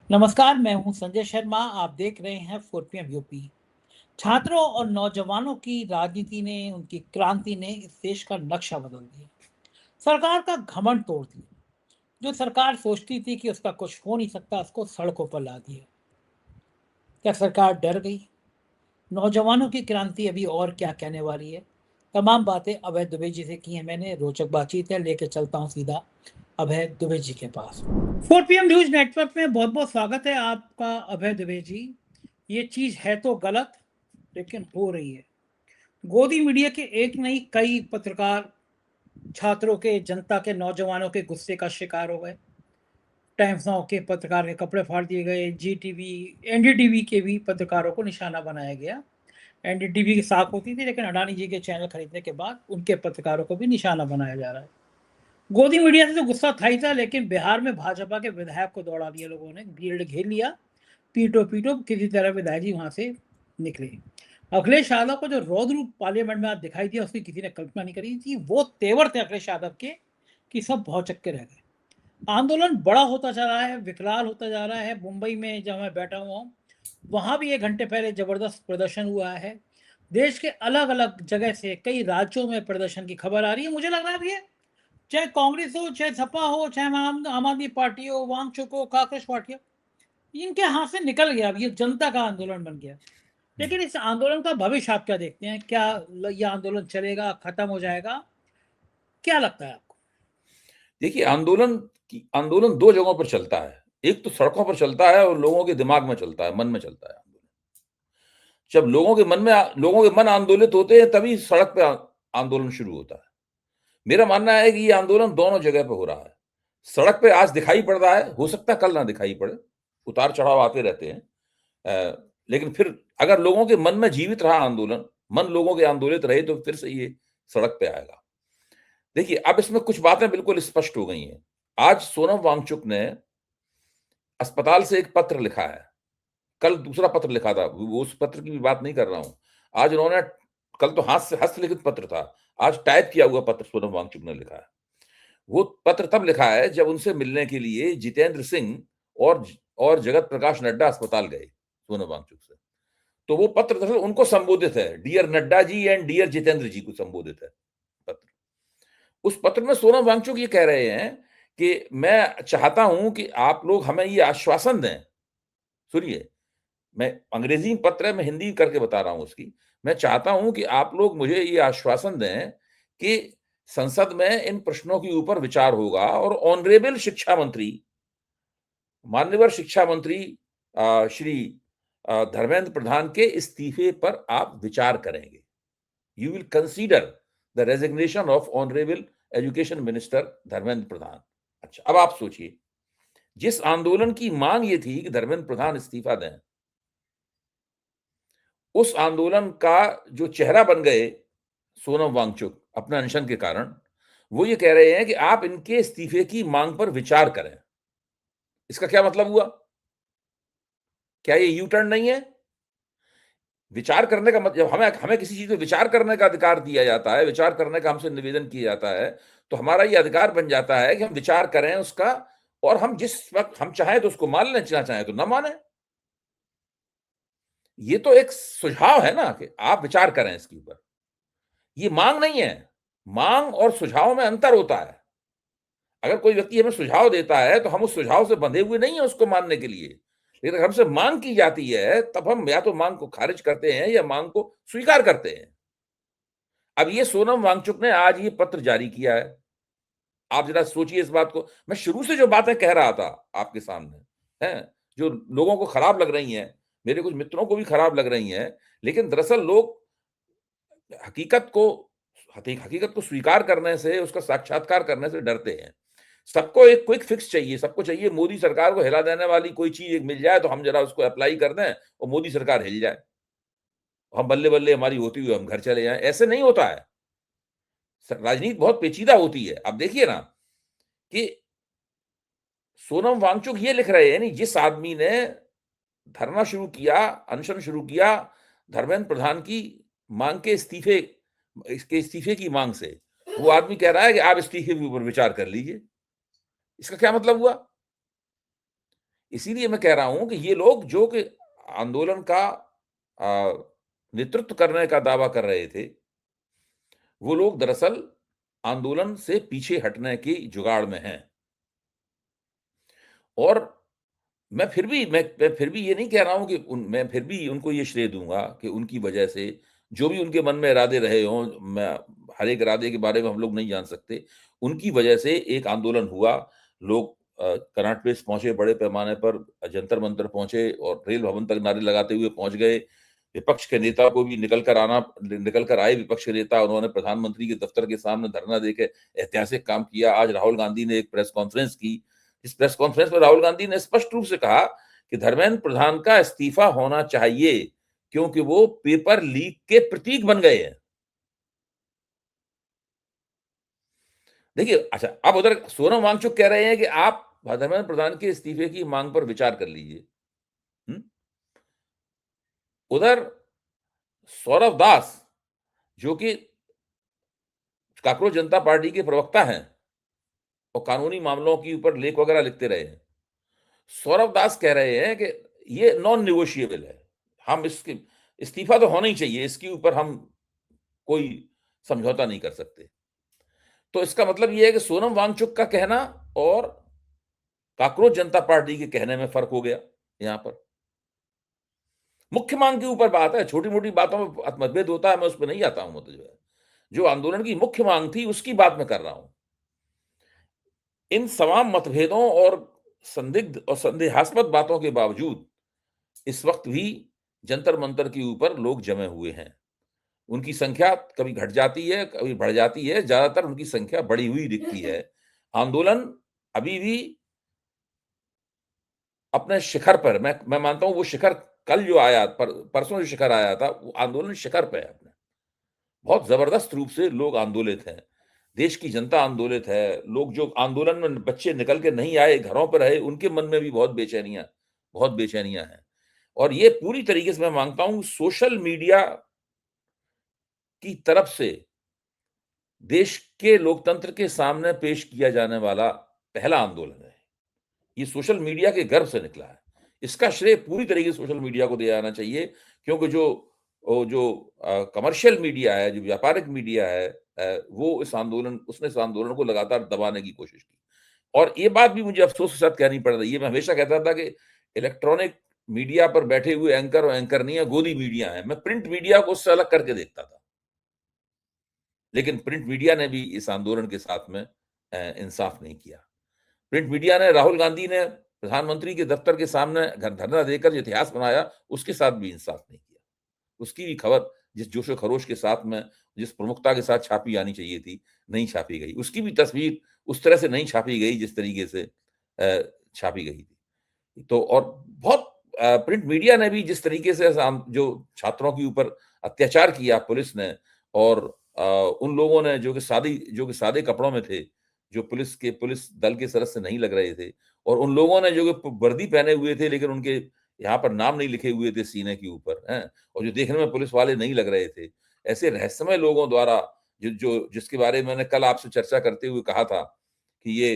नमस्कार, मैं हूं संजय शर्मा। आप देख रहे हैं 4PM यूपी। छात्रों और नौजवानों की राजनीति ने, उनकी क्रांति ने इस देश का नक्शा बदल दिया। सरकार का घमंड तोड़ दिया। जो सरकार सोचती थी कि उसका कुछ हो नहीं सकता, उसको सड़कों पर ला दिया। क्या सरकार डर गई? नौजवानों की क्रांति अभी और क्या कहने वाली है? तमाम बातें अभय दुबे जी से की है मैंने। रोचक बातचीत है, लेके चलता हूँ सीधा अभय दुबे जी के पास। 4PM न्यूज नेटवर्क में बहुत बहुत स्वागत है आपका अभय दुबे जी। ये चीज है तो गलत, लेकिन हो रही है। गोदी मीडिया के एक नहीं, कई पत्रकार छात्रों के, जनता के, नौजवानों के गुस्से का शिकार हो गए। टाइम्स नाउ के पत्रकार के कपड़े फाड़ दिए गए। GTV, NDTV के भी पत्रकारों को निशाना बनाया गया। NDTV की साख होती थी, लेकिन अडानी जी के चैनल खरीदने के बाद उनके पत्रकारों को भी निशाना बनाया जा रहा है। गोदी मीडिया से तो गुस्सा था ही था, लेकिन बिहार में भाजपा के विधायक को दौड़ा दिया लोगों ने, भीड़ घेर लिया। पीटो पीटो किसी तरह विधायक जी वहां से निकले। अखिलेश यादव को जो रौद्र रूप पार्लियामेंट में आज दिखाई दिया, उसकी किसी ने कल्पना नहीं करी थी। वो तेवर थे अखिलेश यादव के कि सब भौचक्के रह गए। आंदोलन बड़ा होता जा रहा है, विकराल होता जा रहा है। मुंबई में जब मैं बैठा हुआ हूँ, वहां भी 1 घंटे पहले जबरदस्त प्रदर्शन हुआ है। देश के अलग अलग जगह से, कई राज्यों में प्रदर्शन की खबर आ रही है। मुझे लग रहा है भैया, चाहे कांग्रेस हो, चाहे सपा हो, चाहे आम आदमी पार्टी हो, वामचुक हो, कांग्रेस पार्टी हो, इनके हाथ से निकल गया। अब ये जनता का आंदोलन बन गया। लेकिन इस आंदोलन का भविष्य आप क्या देखते हैं? क्या ये आंदोलन चलेगा, खत्म हो जाएगा? क्या लगता है आपको? देखिए, आंदोलन दो जगहों पर चलता है। एक तो सड़कों पर चलता है और लोगों के दिमाग में चलता है, मन में चलता है आंदोलन। जब लोगों के मन आंदोलित होते हैं, तभी सड़क पे आंदोलन शुरू होता है। मेरा मानना है कि ये आंदोलन दोनों जगह पे हो रहा है। सड़क पे आज दिखाई पड़ रहा है, हो सकता है कल ना दिखाई पड़े, उतार चढ़ाव आते रहते हैं। लेकिन फिर अगर लोगों के मन में जीवित रहा आंदोलन, मन लोगों के आंदोलित रहे, तो फिर से ये सड़क पे आएगा। देखिए, अब इसमें कुछ बातें बिल्कुल स्पष्ट हो गई हैं। आज सोनम वांगचुक ने अस्पताल से एक पत्र लिखा है, कल दूसरा पत्र लिखा था, वो उस पत्र की भी बात नहीं कर रहा हूं। आज उन्होंने, कल तो हाथ से हस्तलिखित पत्र था, आज टाइप किया हुआ पत्र सोनम वांगचुक ने लिखा है। वो पत्र तब लिखा है जब उनसे मिलने के लिए जितेंद्र सिंह और जगत प्रकाश नड्डा अस्पताल गए सोनम वांगचुक से। तो वो पत्र दरअसल उनको संबोधित है, dear Nadda ji and dear Jitendra ji को संबोधित है पत्र। उस पत्र में सोनम वांगचुक ये कह रहे हैं कि मैं चाहता हूं कि आप लोग हमें ये आश्वासन दें। सुनिए, मैं अंग्रेजी पत्र है, मैं हिंदी करके बता रहा हूं उसकी। मैं चाहता हूं कि आप लोग मुझे ये आश्वासन दें कि संसद में इन प्रश्नों के ऊपर विचार होगा और ऑनरेबल शिक्षा मंत्री, मान्यवर शिक्षा मंत्री श्री धर्मेंद्र प्रधान के इस्तीफे पर आप विचार करेंगे। You will consider the resignation of honourable education minister Dharmendra Pradhan. अच्छा, अब आप सोचिए, जिस आंदोलन की मांग ये थी कि धर्मेंद्र प्रधान इस्तीफा दें, उस आंदोलन का जो चेहरा बन गए सोनम वांगचुक अपने अनशन के कारण, वो ये कह रहे हैं कि आप इनके इस्तीफे की मांग पर विचार करें। इसका क्या मतलब हुआ? क्या ये यू टर्न नहीं है? विचार करने का मतलब, हमें हमें किसी चीज पे विचार करने का अधिकार दिया जाता है, विचार करने का हमसे निवेदन किया जाता है, तो हमारा ये अधिकार बन जाता है कि हम विचार करें उसका, और हम जिस वक्त हम चाहें तो उसको मान लें, ना चाहें तो ना माने। ये तो एक सुझाव है ना कि आप विचार करें इसके ऊपर। ये मांग नहीं है। मांग और सुझाव में अंतर होता है। अगर कोई व्यक्ति हमें सुझाव देता है तो हम उस सुझाव से बंधे हुए नहीं है उसको मानने के लिए। लेकिन अगर हमसे मांग की जाती है, तब हम या तो मांग को खारिज करते हैं या मांग को स्वीकार करते हैं। अब ये सोनम वांगचुक ने आज ये पत्र जारी किया है। आप जरा सोचिए इस बात को। मैं शुरू से जो बातें कह रहा था आपके सामने हैं, जो लोगों को खराब लग रही हैं, मेरे कुछ मित्रों को भी खराब लग रही हैं, लेकिन दरअसल लोग हकीकत को हकीकत को स्वीकार करने से, उसका साक्षात्कार करने से डरते हैं। सबको एक क्विक फिक्स चाहिए, सबको चाहिए मोदी सरकार को हिला देने वाली कोई चीज एक मिल जाए तो हम जरा उसको अप्लाई कर दें और मोदी सरकार हिल जाए, हम बल्ले बल्ले हमारी होती हुई हम घर चले जाएं। ऐसे नहीं होता है। राजनीति बहुत पेचीदा होती है। अब देखिए ना कि सोनम वांगचुक ये लिख रहे हैं, नहीं, जिस आदमी ने धरना शुरू किया, अनशन शुरू किया धर्मेंद्र प्रधान की मांग के इस्तीफे की मांग से, वो आदमी कह रहा है कि आप इस्तीफे के ऊपर विचार कर लीजिए। इसका क्या मतलब हुआ? इसीलिए मैं कह रहा हूं कि ये लोग जो कि आंदोलन का नेतृत्व करने का दावा कर रहे थे, वो लोग दरअसल आंदोलन से पीछे हटने की जुगाड़ में हैं। और मैं फिर भी ये नहीं कह रहा हूं कि मैं फिर भी उनको ये श्रेय दूंगा कि उनकी वजह से जो भी उनके मन में इरादे रहे हों, मैं हर एक इरादे के बारे में हम लोग नहीं जान सकते। उनकी वजह से एक आंदोलन हुआ, लोग कनॉट प्लेस पहुंचे, बड़े पैमाने पर जंतर मंतर पहुंचे और रेल भवन तक नारे लगाते हुए पहुंच गए। विपक्ष के नेता को भी निकल कर आए विपक्ष के नेता, उन्होंने प्रधानमंत्री के दफ्तर के सामने धरना देकर ऐतिहासिक काम किया। आज राहुल गांधी ने एक प्रेस कॉन्फ्रेंस की, इस प्रेस कॉन्फ्रेंस में राहुल गांधी ने स्पष्ट रूप से कहा कि धर्मेंद्र प्रधान का इस्तीफा होना चाहिए क्योंकि वो पेपर लीक के प्रतीक बन गए हैं। देखिए, अच्छा, अब उधर सोनम वांगचुक कह रहे हैं कि आप धर्मेंद्र प्रधान के इस्तीफे की मांग पर विचार कर लीजिए। उधर सौरभ दास, जो कि कांग्रेस जनता पार्टी के प्रवक्ता हैं और कानूनी मामलों के ऊपर लेख वगैरह लिखते रहे हैं, सौरभ दास कह रहे हैं कि ये नॉन निगोशिएबल है, हम इसके इस्तीफा तो होना ही चाहिए, इसके ऊपर हम कोई समझौता नहीं कर सकते। तो इसका मतलब ये है कि सोनम वांगचुक का कहना और कांग्रेस जनता पार्टी के कहने में फर्क हो गया। यहां पर मुख्य मांग के ऊपर बात है, छोटी मोटी बातों में मतभेद होता है, मैं उस पर नहीं आता हूं। तो जो आंदोलन की मुख्य मांग थी उसकी बात मैं कर रहा हूं। इन तमाम मतभेदों और संदिग्ध और संदेहास्पद बातों के बावजूद इस वक्त भी जंतर मंतर के ऊपर लोग जमे हुए हैं। उनकी संख्या कभी घट जाती है, कभी बढ़ जाती है, ज्यादातर उनकी संख्या बढ़ी हुई दिखती है। आंदोलन अभी भी अपने शिखर पर, मैं मानता हूं वो शिखर कल जो आया, परसों जो शिखर आया था, वो आंदोलन शिखर पे है अपने। बहुत जबरदस्त रूप से लोग आंदोलित हैं, देश की जनता आंदोलित है। लोग जो आंदोलन में बच्चे निकल के नहीं आए, घरों पर रहे, उनके मन में भी बहुत बेचैनियां हैं। और ये पूरी तरीके से मैं मानता हूं सोशल मीडिया की तरफ से देश के लोकतंत्र के सामने पेश किया जाने वाला पहला आंदोलन है। ये सोशल मीडिया के गर्भ से निकला है। इसका श्रेय पूरी तरीके से सोशल मीडिया को दिया जाना चाहिए, क्योंकि जो कमर्शियल मीडिया है, जो व्यापारिक मीडिया है, वो उसने इस आंदोलन को लगातार दबाने की कोशिश की। और ये बात भी मुझे अफसोस के साथ कहनी पड़ रही है। मैं हमेशा कहता था कि इलेक्ट्रॉनिक मीडिया पर बैठे हुए एंकर और एंकर नहीं है, गोदी मीडिया है। मैं प्रिंट मीडिया को उससे अलग करके देखता था, लेकिन प्रिंट मीडिया ने भी इस आंदोलन के साथ में इंसाफ नहीं किया। प्रिंट मीडिया ने, राहुल गांधी ने प्रधानमंत्री के दफ्तर के सामने धरना देकर जो इतिहास बनाया, उसके साथ भी इंसाफ नहीं किया। उसकी भी खबर जिस जोशो खरोश के साथ में, जिस प्रमुखता के साथ छापी आनी चाहिए थी, नहीं छापी गई। उसकी भी तस्वीर उस तरह से नहीं छापी गई जिस तरीके से छापी गई थी। तो और बहुत प्रिंट मीडिया ने भी जिस तरीके से जो छात्रों के ऊपर अत्याचार किया पुलिस ने, और उन लोगों ने जो कि सादे कपड़ों में थे, जो पुलिस दल के सदस्य नहीं लग रहे थे, और उन लोगों ने जो कि वर्दी पहने हुए थे लेकिन उनके यहाँ पर नाम नहीं लिखे हुए थे सीने के ऊपर, हैं, और जो देखने में पुलिस वाले नहीं लग रहे थे, ऐसे रहस्यमय लोगों द्वारा जिसके बारे में मैंने कल आपसे चर्चा करते हुए कहा था कि ये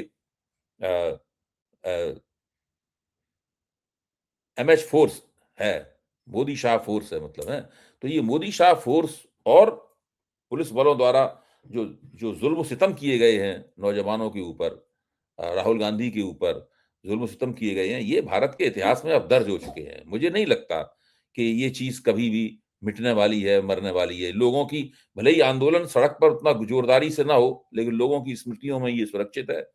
एमएच फोर्स है, मोदी शाह फोर्स है, मतलब है। तो ये मोदी शाह फोर्स और पुलिस बलों द्वारा जो जो जुल्म सितम किए गए हैं नौजवानों के ऊपर, राहुल गांधी के ऊपर जुल्म सितम किए गए हैं, ये भारत के इतिहास में अब दर्ज हो चुके हैं। मुझे नहीं लगता कि ये चीज कभी भी मिटने वाली है, मरने वाली है। लोगों की, भले ही आंदोलन सड़क पर उतना जोरदारी से ना हो, लेकिन लोगों की स्मृतियों में ये सुरक्षित है।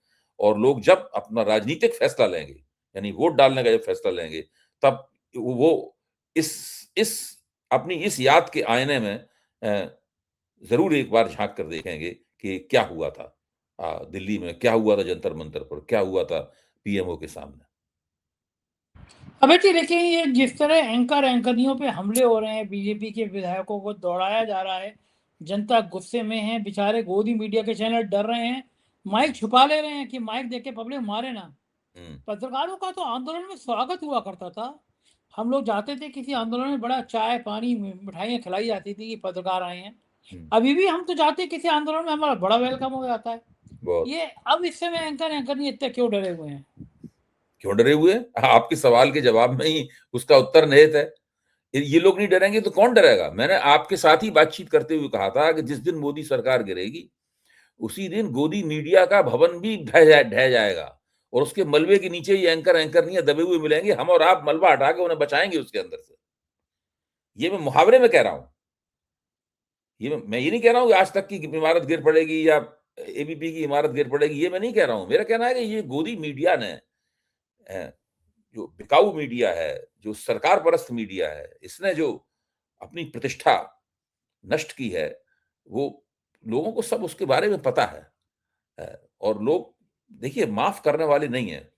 और लोग जब अपना राजनीतिक फैसला लेंगे, यानी वोट डालने का जब फैसला लेंगे, तब वो इस अपनी इस याद के आईने में जरूर एक बार झांक कर देखेंगे कि क्या हुआ था दिल्ली में, क्या हुआ था जंतर मंतर पर, क्या हुआ था पीएमओ के सामने। अमित जी, देखिए, ये जिस तरह एंकरियों पे हमले हो रहे हैं, बीजेपी के विधायकों को दौड़ाया जा रहा है, जनता गुस्से में है, बेचारे गोदी मीडिया के चैनल डर रहे हैं, माइक छुपा ले रहे हैं कि माइक देख के पब्लिक मारे ना। पत्रकारों का तो आंदोलन में स्वागत हुआ करता था। हम लोग जाते थे किसी आंदोलन में, बड़ा चाय पानी मिठाइयाँ खिलाई जाती थी कि पत्रकार आए हैं। अभी भी हम तो जाते किसी आंदोलन में, हमारा बड़ा वेलकम हो जाता है। ये अब इस समय एंकर नहीं इतने क्यों डरे हुए हैं? क्यों डरे हुए हैं? आपके सवाल के जवाब में ही उसका उत्तर निहित है। ये लोग नहीं डरेंगे तो कौन डरेगा? मैंने आपके साथ ही बातचीत करते हुए कहा था कि जिस दिन मोदी सरकार गिरेगी, उसी दिन गोदी मीडिया का भवन भी ढह जाएगा और उसके मलबे के नीचे ही एंकर नहीं है, दबे हुए मिलेंगे। हम और आप मलबा हटा के उन्हें बचाएंगे उसके अंदर से। ये मैं मुहावरे में कह रहा हूं। मैं ये नहीं कह रहा हूं कि आज तक की इमारत गिर पड़ेगी या एबीपी की इमारत गिर पड़ेगी, ये मैं नहीं कह रहा हूं। मेरा कहना है कि ये गोदी मीडिया ने, जो बिकाऊ मीडिया है, जो सरकार परस्त मीडिया है, इसने जो अपनी प्रतिष्ठा नष्ट की है, वो लोगों को सब उसके बारे में पता है। और लोग देखिए माफ करने वाले नहीं है।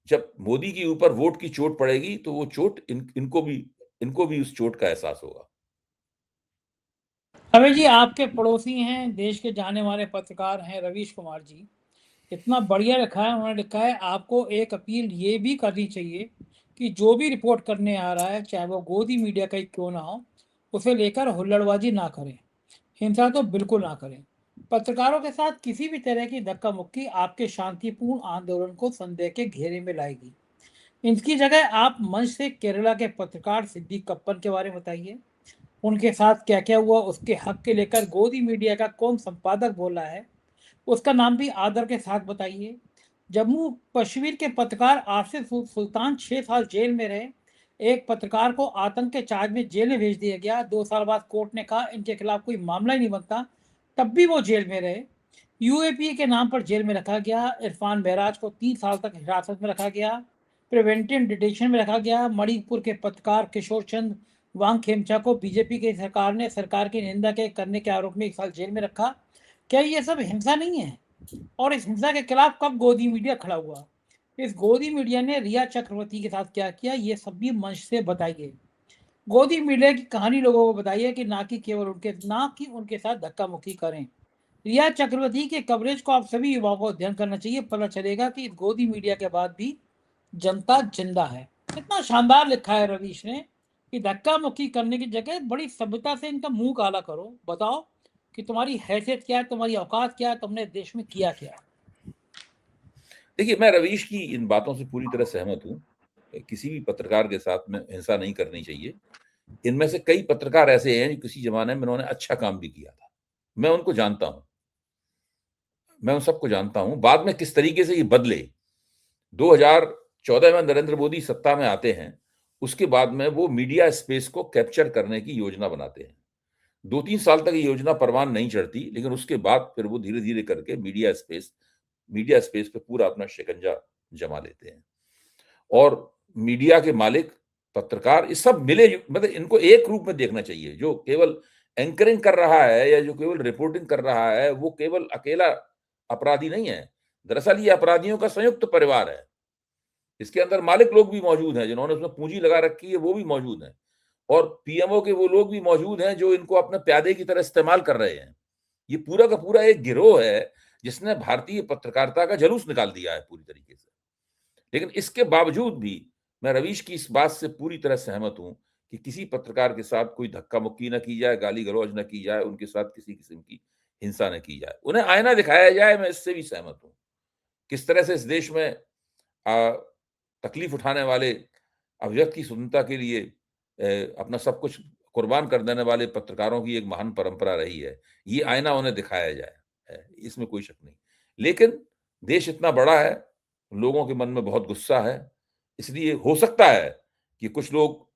जब मोदी के ऊपर वोट की चोट पड़ेगी तो वो चोट इनको भी उस चोट का एहसास होगा। अभय जी, आपके पड़ोसी हैं, देश के जाने माने पत्रकार हैं रवीश कुमार जी। इतना बढ़िया लिखा है उन्होंने, लिखा है आपको एक अपील ये भी करनी चाहिए कि जो भी रिपोर्ट करने आ रहा है, चाहे वो गोदी मीडिया का ही क्यों ना हो, उसे लेकर हुल्लड़बाजी ना करें, हिंसा तो बिल्कुल ना करें। पत्रकारों के साथ किसी भी तरह की धक्का मुक्की आपके शांतिपूर्ण आंदोलन को संदेह के घेरे में लाएगी। इनकी जगह आप मंच से केरला के पत्रकार सिद्दीक कप्पन के बारे में बताइए। उनके साथ क्या क्या हुआ, उसके हक के लेकर गोदी मीडिया का कौन संपादक बोला है, उसका नाम भी आदर के साथ बताइए। जम्मू कश्मीर के पत्रकार आसिफ सुल्तान 6 साल जेल में रहे। एक पत्रकार को आतंक के चार्ज में जेल में भेज दिया गया। 2 साल बाद कोर्ट ने कहा इनके खिलाफ कोई मामला ही नहीं बनता, तब भी वो जेल में रहे। यूएपीए के नाम पर जेल में रखा गया। इरफान महराज को 3 साल तक हिरासत में रखा गया, प्रिवेंटिव डिटेंशन में रखा गया। मणिपुर के पत्रकार किशोर चंद वांगखेमचा को बीजेपी की सरकार ने सरकार की निंदा के करने के आरोप में 1 साल जेल में रखा। क्या ये सब हिंसा नहीं है? और इस हिंसा के खिलाफ कब गोदी मीडिया खड़ा हुआ? इस गोदी मीडिया ने रिया चक्रवर्ती के साथ क्या किया, ये सब भी मंच से बताइए। गोदी मीडिया की कहानी लोगों को बताइए कि ना कि उनके साथ धक्का मुक्की करें। रिया चक्रवर्ती के कवरेज को आप सभी युवाओं को अध्ययन करना चाहिए। पता चलेगा कि गोदी मीडिया के बाद भी जनता जिंदा है। इतना शानदार लिखा है रवीश ने कि धक्का मुक्की करने की जगह बड़ी सभ्यता से इनका मुंह काला करो, बताओ कि तुम्हारी हैसियत क्या है, तुम्हारी औकात क्या है, तुमने देश में किया क्या। देखिए, मैं रवीश की इन बातों से पूरी तरह सहमत हूं। किसी भी पत्रकार के साथ में हिंसा नहीं करनी चाहिए। इनमें से कई पत्रकार ऐसे हैं जो किसी जमाने में उन्होंने अच्छा काम भी किया था। मैं उनको जानता हूं, मैं उन सबको जानता हूं। बाद में किस तरीके से ये बदले, 2014 में नरेंद्र मोदी सत्ता में आते हैं, उसके बाद में वो मीडिया स्पेस को कैप्चर करने की योजना बनाते हैं। 2-3 साल तक ये योजना परवान नहीं चढ़ती, लेकिन उसके बाद फिर वो धीरे धीरे करके मीडिया स्पेस पे पूरा अपना शिकंजा जमा लेते हैं। और मीडिया के मालिक, पत्रकार, ये सब मिले, मतलब इनको एक रूप में देखना चाहिए। जो केवल एंकरिंग कर रहा है या जो केवल रिपोर्टिंग कर रहा है, वो केवल अकेला अपराधी नहीं है। दरअसल ये अपराधियों का संयुक्त परिवार है। इसके अंदर मालिक लोग भी मौजूद हैं, जिन्होंने उसमें पूंजी लगा रखी है, वो भी मौजूद हैं। और पीएमओ के वो लोग भी मौजूद हैं जो इनको अपने प्यादे की तरह इस्तेमाल कर रहे हैं। ये पूरा का पूरा एक गिरोह है जिसने भारतीय पत्रकारिता का जुलूस निकाल दिया है पूरी तरीके से। लेकिन इसके बावजूद भी मैं रवीश की इस बात से पूरी तरह सहमत हूं कि किसी पत्रकार के साथ कोई धक्का मुक्की न की जाए, गाली गलौज न की जाए, उनके साथ किसी किस्म की हिंसा न की जाए, उन्हें आईना दिखाया जाए। मैं इससे भी सहमत हूं। किस तरह से इस देश में तकलीफ उठाने वाले, अभिव्यक्ति की स्वतंत्रता के लिए अपना सब कुछ कुर्बान कर देने वाले पत्रकारों की एक महान परंपरा रही है, ये आईना उन्हें दिखाया जाए, इसमें कोई शक नहीं। लेकिन देश इतना बड़ा है, लोगों के मन में बहुत गुस्सा है, इसलिए हो सकता है कि कुछ लोग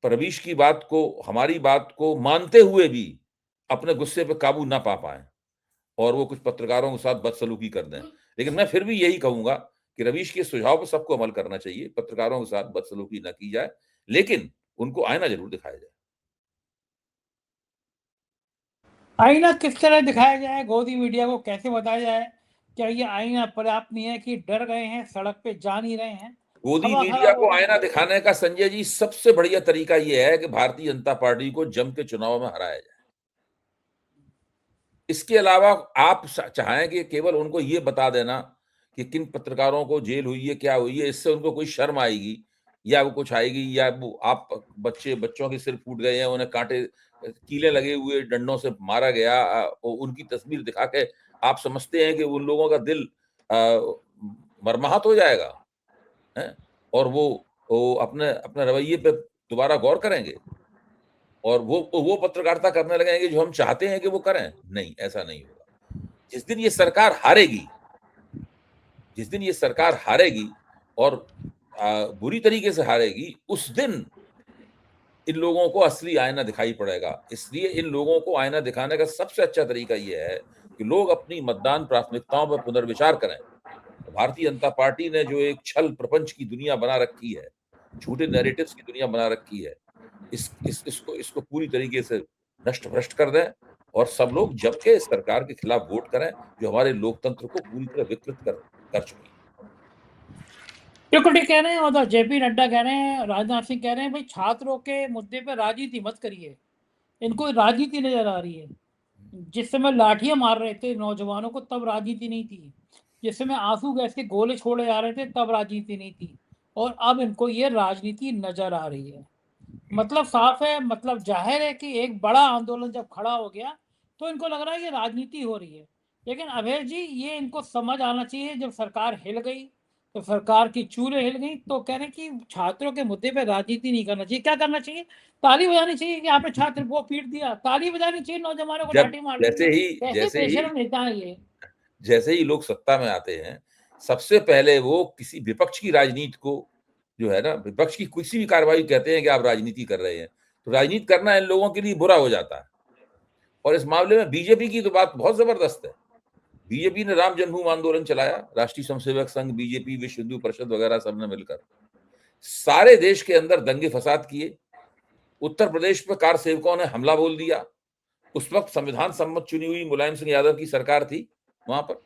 रवीश की बात को, हमारी बात को मानते हुए भी अपने गुस्से पे काबू ना पा पाए और वो कुछ पत्रकारों के साथ बदसलूकी कर दें। लेकिन मैं फिर भी यही कहूंगा कि रवीश के सुझाव पर सबको अमल करना चाहिए। पत्रकारों के साथ बदसलूकी ना की जाए, लेकिन उनको आईना जरूर दिखाया जाए। आईना किस तरह दिखाया जाए, गोदी मीडिया को कैसे बताया जाए? क्या ये आईना पर्याप्त नहीं है कि डर गए हैं, सड़क पे जा नहीं रहे हैं, गोदी हवा मीडिया खराब हो को गई? आईना दिखाने का संजय जी सबसे बढ़िया तरीका यह है कि भारतीय जनता पार्टी को जम के चुनाव में हराया जाए। इसके अलावा आप चाहें कि केवल उनको ये बता देना कि किन पत्रकारों को जेल हुई है, क्या हुई है, इससे उनको कोई शर्म आएगी या वो कुछ आएगी, या वो आप बच्चों के सिर फूट गए हैं, उन्हें कांटे कीले लगे हुए डंडों से मारा गया, उनकी तस्वीर दिखा के आप समझते हैं कि उन लोगों का दिल मरमाहत हो जाएगा? हैं, और वो अपने अपने रवैये पे दोबारा गौर करेंगे और वो पत्रकारिता करने लगेंगे जो हम चाहते हैं कि वो करें? नहीं, ऐसा नहीं होगा। जिस दिन ये सरकार हारेगी, जिस दिन ये सरकार हारेगी और बुरी तरीके से हारेगी, उस दिन इन लोगों को असली आईना दिखाई पड़ेगा। इसलिए इन लोगों को आईना दिखाने का सबसे अच्छा तरीका ये है कि लोग अपनी मतदान प्राथमिकताओं पर पुनर्विचार करें। भारतीय जनता पार्टी ने जो एक छल प्रपंच की दुनिया बना रखी है, झूठे नैरेटिव्स की दुनिया बना रखी है, इसको पूरी तरीके से नष्ट-भ्रष्ट कर दें और सब लोग जम के इस सरकार के खिलाफ वोट करें, जो हमारे लोकतंत्र को पूरी तरह विकृत कर चुकी है। बिल्कुल ठीक कह रहे हैं। और जेपी नड्डा कह रहे हैं, राजनाथ सिंह कह रहे हैं, भाई छात्रों के मुद्दे पे राजनीति मत करिए, इनको राजनीति नजर आ रही है। जिस समय लाठियां मार रहे थे नौजवानों को तब राजनीति नहीं थी, जिस समय आंसू गैस के गोले छोड़े जा रहे थे तब राजनीति नहीं थी, और अब इनको ये राजनीति नजर आ रही है। मतलब साफ है, मतलब जाहिर है कि एक बड़ा आंदोलन जब खड़ा हो गया तो इनको लग रहा है कि राजनीति हो रही है। लेकिन अभय जी, ये इनको समझ आना चाहिए, जब सरकार हिल गई तो सरकार की चूलें हिल गई, तो कह रहे हैं कि छात्रों के मुद्दे पे राजनीति नहीं करना चाहिए। क्या करना चाहिए? ताली बजानी चाहिए कि आपने छात्र को पीट दिया, ताली बजानी चाहिए, नौजवानों को जब लाठी मार दी। जैसे ही कैसे जैसे ही बेशर्म नेता है ये। जैसे ही लोग सत्ता में आते हैं, सबसे पहले वो किसी विपक्ष की राजनीति को, जो है ना, विपक्ष की किसी भी कार्रवाई कहते हैं कि आप राजनीति कर रहे हैं, तो राजनीति करना इन लोगों के लिए बुरा हो जाता है। और इस मामले में बीजेपी की तो बात बहुत जबरदस्त है। बीजेपी ने राम जन्मभूमि आंदोलन चलाया, राष्ट्रीय स्वयंसेवक संघ, बीजेपी, विश्व हिंदू परिषद वगैरह सबने मिलकर सारे देश के अंदर दंगे फसाद किए। उत्तर प्रदेश में कार सेवकों ने हमला बोल दिया। उस वक्त संविधान सम्मत चुनी हुई मुलायम सिंह यादव की सरकार थी वहां पर,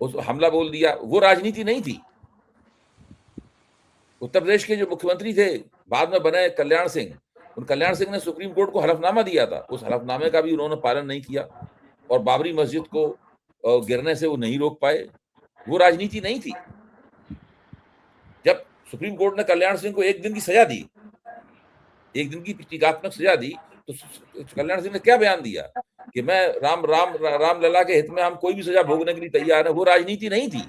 उस हमला बोल दिया। वो राजनीति नहीं थी। उत्तर प्रदेश के जो मुख्यमंत्री थे बाद में बने कल्याण सिंह, उन कल्याण सिंह ने सुप्रीम कोर्ट को हलफनामा दिया था, उस हलफनामे का भी उन्होंने पालन नहीं किया और बाबरी मस्जिद को गिरने से वो नहीं रोक पाए। वो राजनीति नहीं थी। जब सुप्रीम कोर्ट ने कल्याण सिंह को 1 दिन की सजा दी, 1 दिन की प्रतीकात्मक सजा दी, तो कल्याण सिंह ने क्या बयान दिया कि मैं रामलला के हित में हम कोई भी सजा भोगने के लिए तैयार है। वो राजनीति नहीं थी।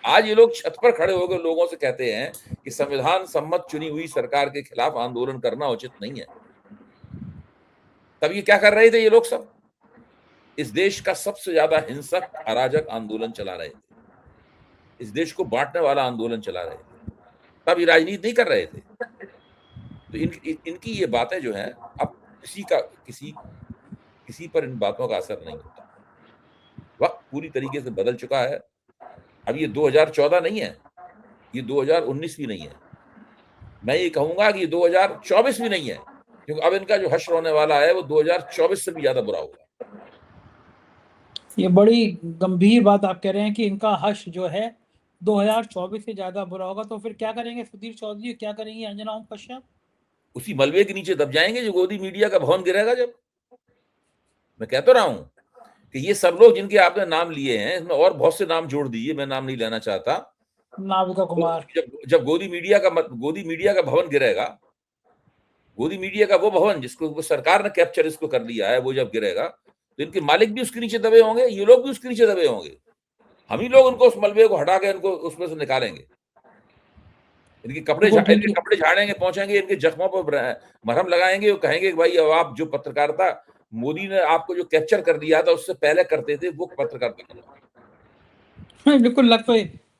आज ये लोग छत पर खड़े होकर लोगों से कहते हैं कि संविधान सम्मत चुनी हुई सरकार के खिलाफ आंदोलन करना उचित नहीं है। तब ये क्या कर रहे थे? ये लोग सब इस देश का सबसे ज्यादा हिंसक अराजक आंदोलन चला रहे थे, इस देश को बांटने वाला आंदोलन चला रहे थे। तब ये राजनीति नहीं कर रहे थे। तो इनकी ये बातें जो हैं, अब किसी पर इन बातों का असर नहीं होता। वक्त पूरी तरीके से बदल चुका है। अब ये 2014 नहीं है, ये 2019 भी नहीं है। मैं ये कहूंगा कि 2024 भी नहीं है, क्योंकि अब इनका जो हश्र होने वाला है वो 2024 से भी ज्यादा बुरा होगा। ये बड़ी गंभीर बात आप कह रहे हैं कि इनका हश्र जो है 2024 से ज्यादा बुरा होगा। तो फिर क्या करेंगे सुधीर चौधरी, क्या करेंगी अंजना ओम कश्यप? उसी मलबे के नीचे दब जाएंगे जो गोदी मीडिया का भवन गिरेगा। जब मैं कह तो रहा हूं कि ये सब लोग जिनके आपने नाम लिए हैं, इसमें और बहुत से नाम जोड़ दीजिए, मैं नाम नहीं लेना चाहता। नाविका कुमार। तो जब गोदी मीडिया का भवन गिरेगा, गोदी मीडिया का वो भवन जिसको सरकार ने कैप्चर इसको कर लिया है, वो जब गिरेगा तो इनके मालिक भी उसके नीचे दबे होंगे, ये लोग भी उसके नीचे दबे होंगे। हम ही लोग उनको उस मलबे को हटा के इनको उसमें से निकालेंगे। इनके कपड़े झाड़ेंगे, पहुंचेंगे, इनके जख्मों पर मरहम लगाएंगे और कहेंगे कि भाई अब आप जो पत्रकारिता मोदी ने आपको जो कैप्चर कर दिया था उससे पहले करते थे, वो पत्रकारिता करो। बिल्कुल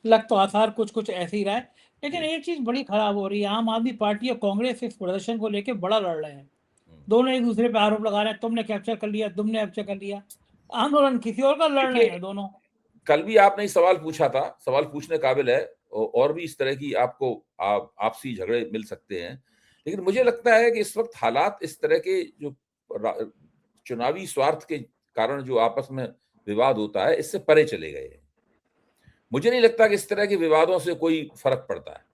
लग तो आसार कुछ ऐसे ही रहा है। लेकिन एक चीज बड़ी खराब हो रही है, आम आदमी पार्टी और कांग्रेस इस प्रदर्शन को लेकर बड़ा लड़ रहे हैं। दोनों एक दूसरे पे आरोप लगा रहे हैं, तुमने कैप्चर कर लिया, तुमने कैप्चर कर लिया। आंदोलन किसी और का लड़ रहे हैं दोनों। कल भी आपने सवाल पूछा था, सवाल पूछने काबिल है, और भी इस तरह की आपको आपसी झगड़े मिल सकते हैं। लेकिन मुझे लगता है कि इस वक्त हालात इस तरह के जो चुनावी स्वार्थ के कारण जो आपस में विवाद होता है, इससे परे चले गए हैं। मुझे नहीं लगता कि इस तरह के विवादों से कोई फर्क पड़ता है।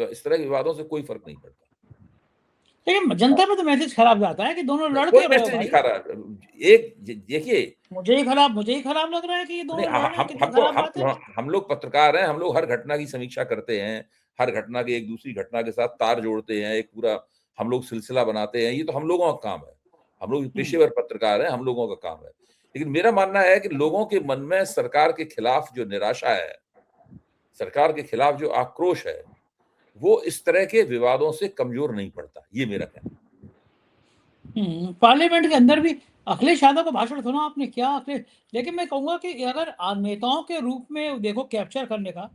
इस तरह के विवादों से कोई फर्क नहीं पड़ता। लेकिन जनता में तो मैसेज खराब जाता है कि दोनों लड़ कोई क्यों रहे हो मैसेज नहीं भाई? खा रहा। एक देखिए, मुझे ही खराब लग रहा है कि ये दोनों लड़ रहे हैं, कितनी खराब बात है। हम लोग पत्रकार हैं, हम लोग हर घटना की समीक्षा करते हैं, हर घटना के एक दूसरी घटना के साथ तार जोड़ते हैं, एक पूरा हम लोग सिलसिला बनाते हैं। ये तो हम लोगों का काम है, हम लोग पेशेवर पत्रकार हैं, हम लोगों का काम है। लेकिन मेरा मानना है कि लोगों के मन में सरकार के खिलाफ जो निराशा है, सरकार के खिलाफ जो आक्रोश है वो इस तरह के विवादों से कमजोर नहीं पड़ता, ये मेरा कहना है। पार्लियामेंट के अंदर भी अखिलेश यादव का भाषण सुना आपने क्या? अखिलेश, लेकिन मैं कहूंगा कि अगर नेताओं के रूप में देखो कैप्चर करने का,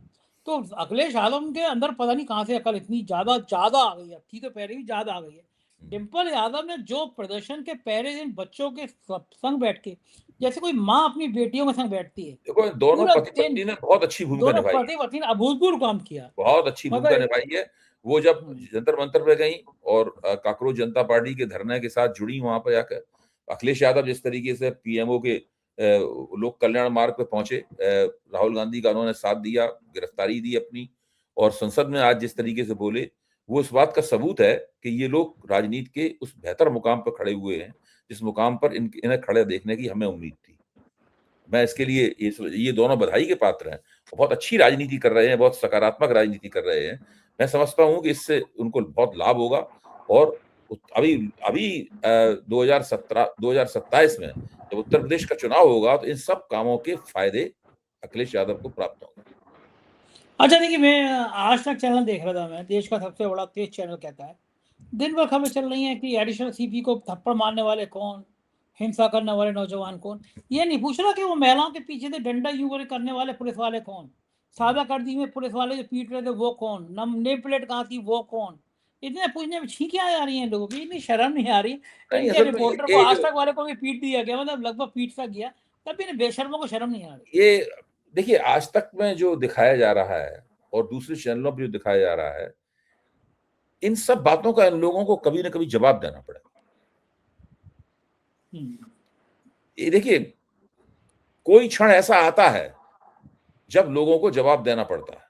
तो अखिलेश यादव के अंदर पता नहीं कहां से अकल इतनी ज्यादा ज्यादा आ गई है, थी तो पहले भी ज्यादा आ गई है। डिम्पल यादव ने जो प्रदर्शन के पहले दिन बच्चों के संग बैठ के, जैसे कोई माँ अपनी बेटियों के संग बैठती है, देखो दोनों पूरा पति दिन पत्नी ने बहुत अच्छी भूमिका दोनों निभाई है, पति पत्नी ने अभूतपूर्व काम किया। बहुत अच्छी भूमिका मतलब निभाई है। वो जब जंतर मंतर पे गई और काकरोच जनता पार्टी के धरने के साथ जुड़ी वहां पे जाकर, अखिलेश यादव जिस तरीके से पीएमओ के लोक कल्याण मार्ग पे पहुंचे, राहुल गांधी का उन्होंने साथ दिया, गिरफ्तारी दी अपनी, और संसद में आज जिस तरीके से बोले, वो इस बात का सबूत है कि ये लोग राजनीति के उस बेहतर मुकाम पर खड़े हुए हैं जिस मुकाम पर इन्हें खड़े देखने की हमें उम्मीद थी। मैं इसके लिए ये दोनों बधाई के पात्र हैं, बहुत अच्छी राजनीति कर रहे हैं, बहुत सकारात्मक राजनीति कर रहे हैं। मैं समझता हूं कि इससे उनको बहुत लाभ होगा, और अभी अभी 2027 में जब उत्तर प्रदेश का चुनाव होगा तो इन सब कामों के फायदे अखिलेश यादव को प्राप्त होंगे। अच्छा, देखिए, मैं आज तक चैनल देख रहा था, मैं देश का सबसे बड़ा तेज चैनल कहता है। दिन भर खबरें चल रही हैं कि एडिशनल सीपी को थप्पड़ मारने वाले कौन, हिंसा करने वाले नौजवान कौन। ये नहीं पूछ रहा कि वो महिलाओं के पीछे से डंडा यूं करने वाले पुलिस वाले कौन, सादा कर दी में पुलिस वाले जो पीट रहे थे वो कौन, नेम प्लेट कहाँ थी वो कौन। इतने पूछने में छींकियां आ रही हैं लोगों की, इतनी शर्म नहीं आ रही। नहीं, इनके असल में रिपोर्टर को, ये आज जो तक वाले को भी पीट दिया गया, मतलब लगभग पीट सा गया, तब भी बेशर्मों को शर्म नहीं आ रही। ये देखिए, आज तक में जो दिखाया जा रहा है और दूसरे चैनलों पर जो दिखाया जा रहा है, इन सब बातों का इन लोगों को कभी ना कभी जवाब देना पड़ेगा। ये देखिए, कोई क्षण ऐसा आता है जब लोगों को जवाब देना पड़ता है।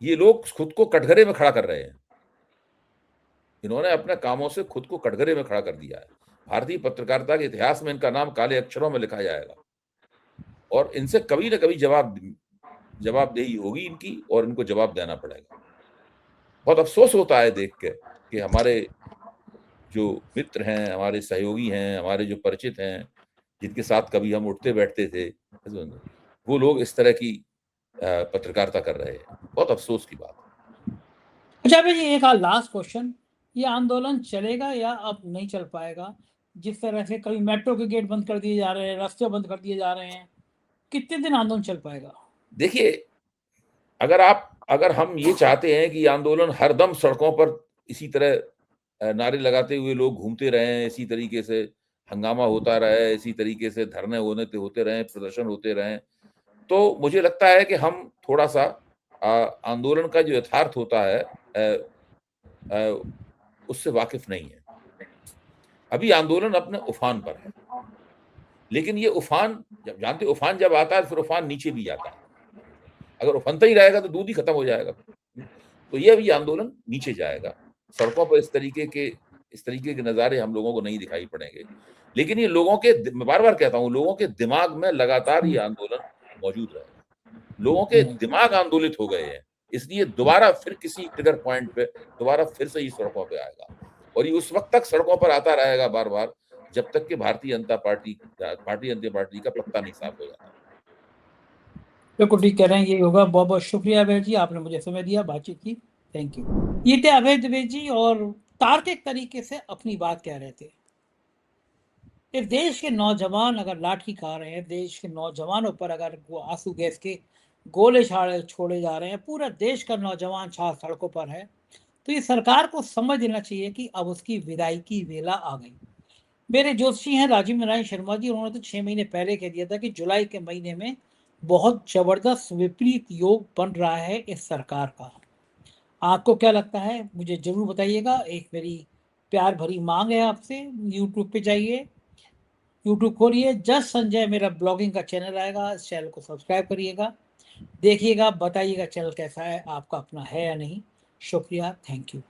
ये लोग खुद को कटघरे में खड़ा कर रहे हैं, इन्होंने अपने कामों से खुद को कटघरे में खड़ा कर दिया है। भारतीय पत्रकारिता के इतिहास में इनका नाम काले अक्षरों में लिखा जाएगा, और इनसे कभी ना कभी जवाबदेही होगी इनकी, और इनको जवाब देना पड़ेगा। बहुत अफसोस होता है देख के कि हमारे जो मित्र हैं, हमारे सहयोगी हैं, हमारे जो परिचित हैं, जिनके साथ कभी हम उठते बैठते थे, वो लोग इस तरह की पत्रकारिता कर रहे हैं। बहुत अफसोस की बात है। अच्छा भाई जी, एक लास्ट क्वेश्चन, ये आंदोलन चलेगा या अब नहीं चल पाएगा? जिस तरह से कभी मेट्रो के गेट बंद कर दिए जा रहे हैं, रास्ते बंद कर दिए जा रहे हैं, कितने दिन आंदोलन चल पाएगा? देखिए, अगर हम ये चाहते हैं कि आंदोलन हरदम सड़कों पर इसी तरह नारे लगाते हुए लोग घूमते रहें, इसी तरीके से हंगामा होता रहे, इसी तरीके से धरने होते रहें, प्रदर्शन होते रहें, तो मुझे लगता है कि हम थोड़ा सा आंदोलन का जो यथार्थ होता है उससे वाकिफ नहीं है। अभी आंदोलन अपने उफान पर है, लेकिन ये उफान जानते, उफान जब आता है फिर उफान नीचे भी जाता है। अगर उफनता ही रहेगा तो दूध ही खत्म हो जाएगा। तो ये अभी आंदोलन नीचे जाएगा, सड़कों पर इस तरीके के नजारे हम लोगों को नहीं दिखाई पड़ेंगे, लेकिन ये लोगों के, मैं बार बार कहता हूं, लोगों के दिमाग में लगातार ये आंदोलन मौजूद रहेगा। लोगों के दिमाग आंदोलित हो गए हैं, इसलिए दोबारा फिर किसी ट्रिगर पॉइंट पे दोबारा फिर से ही सड़कों पे आएगा, और ये उस वक्त तक सड़कों पर आता रहेगा बार बार जब तक कि भारतीय जनता पार्टी का पत्ता नहीं साफ हो जाता। बिल्कुल ठीक कह रहे हैं, ये होगा। बहुत बहुत शुक्रिया अभय जी, आपने मुझे समय दिया, बातचीत की, थैंक यू। ये थे अभय द्विवेदी जी, और तार्किक तरीके से अपनी बात कह रहे थे। इस देश के नौजवान अगर लाठी खा रहे हैं, देश के नौजवानों पर अगर वो आंसू गैस के गोले छोड़े जा रहे हैं, पूरा देश का नौजवान छात्र सड़कों पर है, तो ये सरकार को समझ लेना चाहिए कि अब उसकी विदाई की वेला आ गई। मेरे ज्योतिषी हैं राजीव नारायण शर्मा जी, उन्होंने तो 6 महीने पहले कह दिया था कि जुलाई के महीने में बहुत जबरदस्त विपरीत योग बन रहा है इस सरकार का। आपको क्या लगता है मुझे जरूर बताइएगा। एक मेरी प्यार भरी मांग है आपसे, यूट्यूब पे जाइए, यूट्यूब खोलिए, जस्ट संजय मेरा ब्लॉगिंग का चैनल आएगा, इस चैनल को सब्सक्राइब करिएगा, देखिएगा, बताइएगा चैनल कैसा है, आपका अपना है या नहीं। शुक्रिया, थैंक यू।